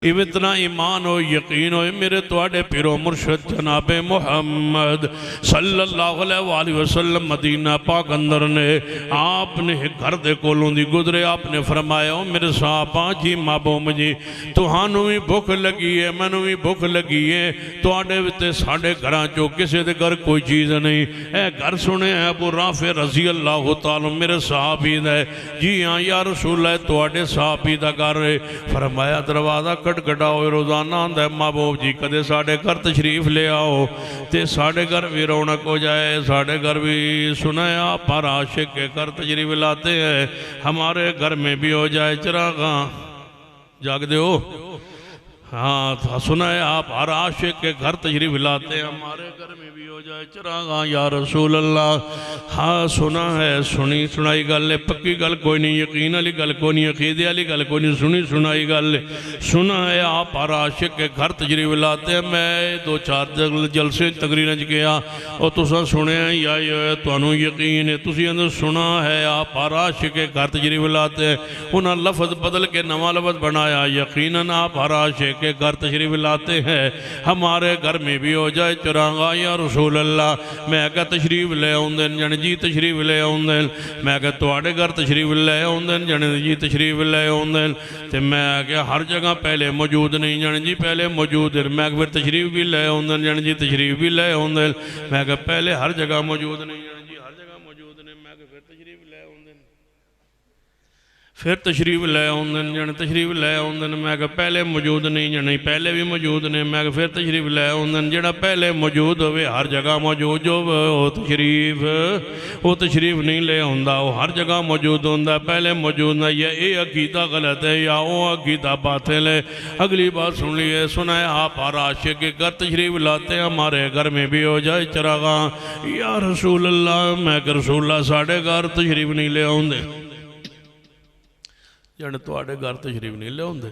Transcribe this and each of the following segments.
इवें इतना ईमान हो यकीन हो मेरे तुहाडे पीरो मुर्शद जनाबे मुहम्मद सल्लल्लाहु अलैहि वसल्लम मदीना पाक अंदर ने आपने घर दे कोलों दी गुजरे आपने फरमाया मेरे साहबा जी महबूब जी तुहानू भी भुख लगी है मैनू भी भुख लगी है तुहाडे ते साडे घरां चो किसी दे घर कोई चीज़ नहीं ए घर सुने अबू राफे रजी अल्लाह तआला मेरे साहबी ने जी हाँ या रसूल है तुहाडे साहबी दा घर है फरमाया दरवाज़ा खटखटाओ रोज़ाना आंदा महबूब जी कदे साढ़े घर तशरीफ ले आओ तो साढ़े घर भी रौनक हो जाए साढ़े घर भी सुनाया पर आशिक के घर तशरीफ लाते हैं हमारे घर में भी हो जाए चिरागा जागदे हो हाँ सुना है आप हर आशिक के घर तशरीफ लाते हैं हमारे घर में भी हो जाए चिरागा या रसूल अल्लाह हाँ सुना है सुनी सुनाई गल है पक्की गल कोई नहीं यकीन वाली गल कोई नहीं अकीदे वाली गल कोई नहीं सुनी सुनाई गल सुना है आप हर आशिक के घर तशरीफ लाते हैं मैं दो चार जलसे तकरीर च गया और तुसा सुने या तुहानू यकीन है तुम सुना है आप हर आशिक के घर तशरीफ लाते हैं उन्हें लफज बदल के नवा लफज बनाया यकीनन आप हर आशिक के घर तशरीफ लाते हैं हमारे घर में भी हो जाए चुरांगा या रसूल अल्लाह मैं क्या तशरीफ ले आउंदे जन जी तशरीफ ले आउंदे मैं क्या तुहाडे घर तशरीफ ले आउंदे जन जी तशरीफ ले आउंदे ते मैं क्या हर जगह पहले मौजूद नहीं जन जी पहले मौजूद है मैं फिर तशरीफ भी ले आउंदे जन जी तशरीफ भी ले आउंदे मैं क्या पहले हर जगह मौजूद नहीं जन जी हर जगह मौजूद ने मैं फिर तशरीफ ले आउंदे फिर तशरीफ ले आउंदे जन तशरीफ ले आउंदे मैं क्या पहले मौजूद नहीं जन पहले भी मौजूद ने मैं फिर तशरीफ ले आउंदे जेड़ा पहले मौजूद होवे हर जगह मौजूद जो वो तशरीफ नहीं ले आउंदा वो हर जगह मौजूद होंदा पहले मौजूद ना या ये अकीदा गलत है या वो अकीदा बातिल है अगली बात सुन लिए सुना है आप हर आशिक के घर तशरीफ लाते हैं हमारे घर में भी हो जाए चरागा या रसूल अल्लाह मैं रसूल अल्लाह साढ़े घर तशरीफ नहीं ले आउंदे जन तुहाडे घर तशरीफ नहीं ले आउंदे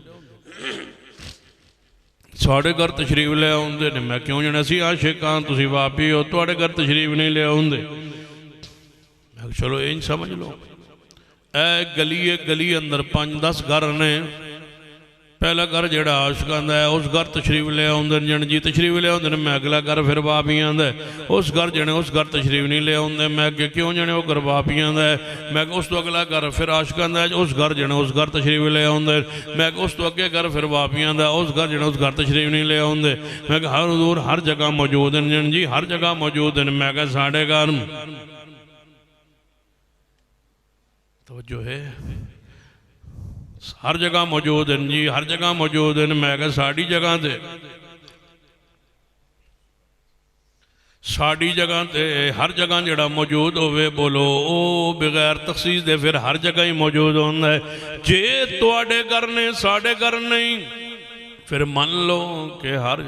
साढ़े घर तशरीफ ले आउंदे ने मैं क्यों जन असी आशिक हाँ तुसी वापी हो तुहाडे घर तशरीफ नहीं ले आउंदे चलो इंज समझ लो ए गली अंदर 5-10 घर ने पहला घर जड़ा आशिकां दा है उस घर तशरीफ ले आउंदे जन जी तशरीफ ले आउंदे मैं अगला घर फिर वापियां दा उस घर जने उस घर तशरीफ नहीं ले आउंदे मैं अगे क्यों जने वो घर वापियां दा मैं उस तो अगला घर फिर आशिकां दा उस घर जने उस घर तशरीफ ले आउंदे मैं उस तो अगे घर फिर वापियां दा उस घर जने उस घर तशरीफ नहीं ले आउंदे मैं हर दूर हर जगह मौजूद हैं जन जी हर जगह मौजूद हैं मैं साढ़े घर तो जो है हर जगह मौजूद हैं जी हर जगह मौजूद हैं मैं क्या साड़ी जगह ते साड़ी जगह ते हर जगह जड़ा मौजूद होवे बोलो ओ बगैर तखसीस दे फिर हर जगह ही मौजूद होंदा है जे तुहाडे घर ने साढ़े घर नहीं फिर मान लो कि हर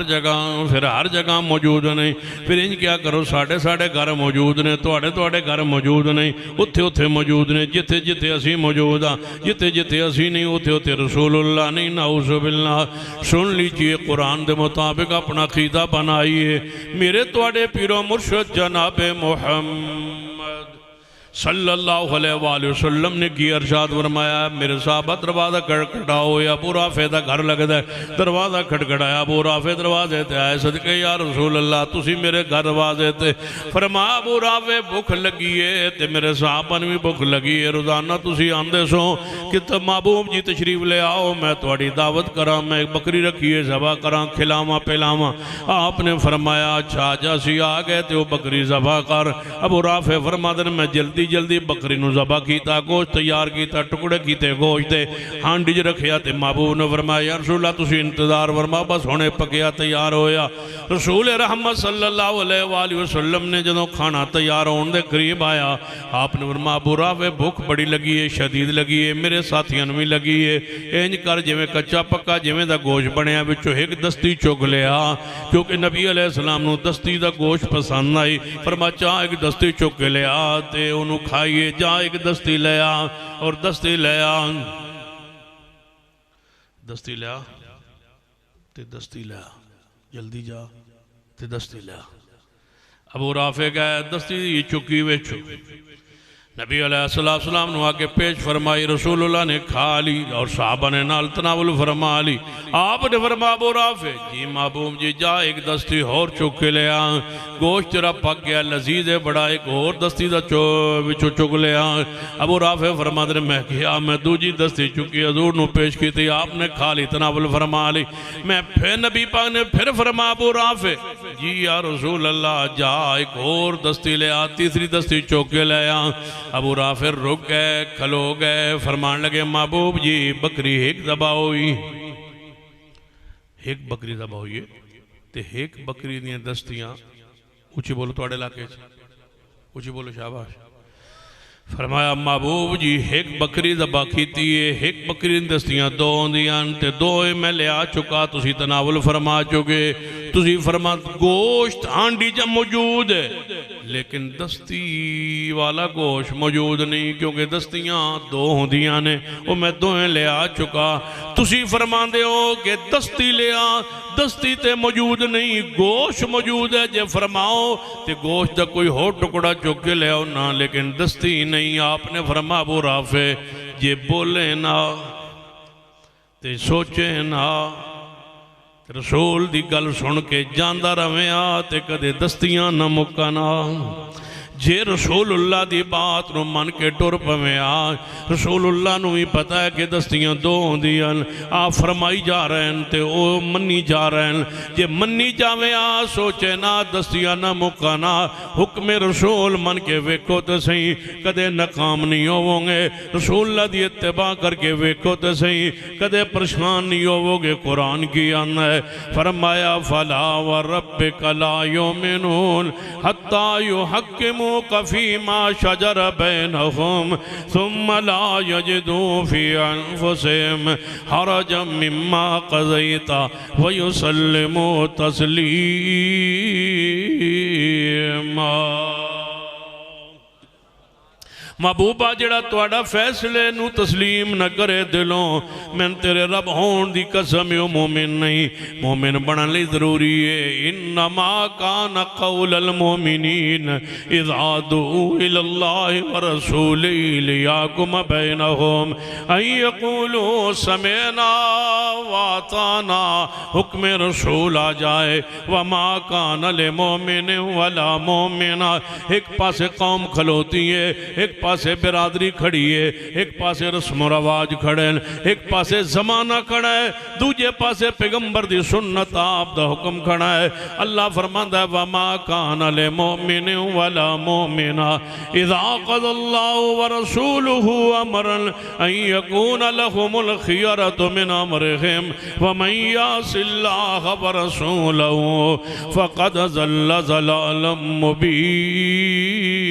जगह फिर हर जगह मौजूद नहीं फिर इंज क्या करो साढ़े साढ़े घर मौजूद ने तुहाडे घर मौजूद नहीं उत्थे उत्थे मौजूद ने जिथे जिथे असी मौजूद हाँ जिथे जिथे असी नहीं उत्थे उत्थे रसूलुल्लाह नहीं नाउज़ु बिल्लाह सुन लीजिए कुरान के मुताबिक अपना अकीदा बनाइए मेरे तुहाडे पीरो मुर्शद जनाबे मुहम्मद सल्लल्लाहु अलैहि वसल्लम ने की अरशाद फरमाया मेरे साहबा दरवाज़ा खटखटाओ या अबू राफे का घर लगता है दरवाज़ा खटखटाया अबू राफे दरवाजे ते आए सदके या रसूल अल्लाह तुसी मेरे घर दरवाजे ते फरमाया अबू राफे भुख लगी है ते मेरे साहबन भी भुख लगी है रोज़ाना तुसी आंदे सो कि महबूब जी तशरीफ ले आओ मैं तुहाडी दावत करा मैं एक बकरी रखी है ज़बा करा खिलावा पिलावा आपने फरमाया अच्छा जासी आ गए तो बकरी ज़बा कर अबू राफे फरमाते मैं जल्दी जल्दी बकरी नूं ज़बा कीता गोश्त तैयार किया टुकड़े किए गोश्त हांडी च रखिया ते महबूब ने फरमाया रसूल तुसीं इंतजार फरमा बस हुणे पकिया तैयार होया रसूल रहमत सल्लल्लाहु अलैहि वसल्लम ने जदों खाना तैयार होने के करीब आया आपने फरमाया अबू राफे भुख बड़ी लगी है शदीद लगी है मेरे साथियों भी लगी है इंज कर जिवें कच्चा पक्का जिवें दा गोश्त बनया विचों एक दस्ती चुग लिया क्योंकि नबी अलैहिस्सलाम नूं दस्ती दा गोश्त पसंद आई फरमाया चाह एक दस्ती चुग के लिया ते उन्होंने खाइए जा एक दस्ती लिया और दस्ती लिया दस्ती लिया ते दस्ती लिया जल्दी जा ते दस्ती लिया अबू राफे गए दस्ती चुकी विच नबी अलैहिस्सलाम ने आके पेश फरमाई, रसूलुल्लाह ने खा ली और साहबा ने नाल तनावुल फरमा ली। आपने फरमा अबू राफे जी महबूब जी जा एक दस्ती और चुक के ले आ, गोश्त तेरा पक गया लजीज है बड़ा, एक और दस्ती का चुक ले आ। अबू राफे फरमा दे मैं किया मैं दूजी दस्ती चुकी हजूर ने पेश की थी, आपने खा ली तनावुल फरमा ली। मैं फिर नबी पाक ने फिर फरमा अबू राफे जी या रसूल अल्लाह जा एक और दस्ती ले आ, तीसरी दस्ती चुक के ले आ। अबू राफे रुक गए खलो गए, फरमान लगे महबूब जी बकरी एक दबा हुई, एक बकरी दबा हुई है ते एक बकरी दी दस्तियां उची बोलो थोड़े इलाके उची बोलो शाबाश। फरमाया महबूब जी एक बकरी दबा की एक बकरी दी दस्तियां दो आंदियां ते दो मैं लिया चुका, तुसी तनावुल फरमा चुके, तुसी फरमा गोश्त हांडी च मौजूद है लेकिन दस्ती वाला गोश्त मौजूद नहीं, क्योंकि दस्तियां दो होंदियां ने वो मैं दोवें लिया चुका। तुसी फरमांदे हो कि दस्ती लिया, दस्ती ते मौजूद नहीं गोश्त मौजूद है, जे फरमाओ तो गोश्त का कोई होर टुकड़ा चुक के ले आओ ना, लेकिन दस्ती नहीं। आपने फरमा अबू राफे जे बोले ना ते सोचे ना, रसूल दी गल सुन के जांदा रवे आ ते कदे दस्तियां न मुकना। जे रसूलुल्लाह दी बात नु मन के टुर पवे आ, रसूलुल्लाह नु भी पता है कि दस्तियां दो होंदियां, आ फरमाई जा रहे हैं ते ओ मन्नी जा रहे हैं। जे मन्नी जावे आ सोचे ना दस्तियां ना मुकाना, हुक्म रसूल मन के वेखो तो सही कदे नाकाम नहीं होवोगे, रसूलुल्लाह दी इत्तिबा करके वेखो तो सही कदे परेशान नहीं होवोगे। कुरान की आना है फरमाया फला व रब्बिका ला युमिनून हत्ता युहक्किमू कफीमा शजर बैनहुम सुम्मा ला यजिदू फी अनफुसिहिम हरजम मिम्मा क़ज़ैता व युसल्लिमू तस्लीमा। महबूबा जड़ा तुहाडा फैसले नू तस्लीम न करे दिलों, मैं तेरे रब होने की कसम ओ मोमिन नहीं, मोमिन बनने लई जरूरी है। इन्नमा कान कौलल मोमिनीन इज़ा दुऊ इलल्लाहि व रसूलिही लियहकुम बैनहुम अन यक़ूलू समिअना व अताना। हुक्म रसूल आ जाए वमा कान लिमुमिन वला मोमिना, एक पासे कौम खलोती है, एक पासे बिरादरी खड़ी है, एक पासे रस्म रवाज खड़े, एक पासे जमाना खड़ा है, दूजे पासे पैगंबर दी सुन्नत आप दा हुक्म खड़ा है। अल्लाह फरमांदा है वमा कान लिल मोमिन वला मोमिना इज़ा क़ज़ल्लाहु व रसूलुहु अमरन अन यकून लहुमुल खियरतु मिन अमरिहिम व मन यअसिल्लाह व रसूलहु फ़क़द ज़ल्ल ज़लालन मुबीन।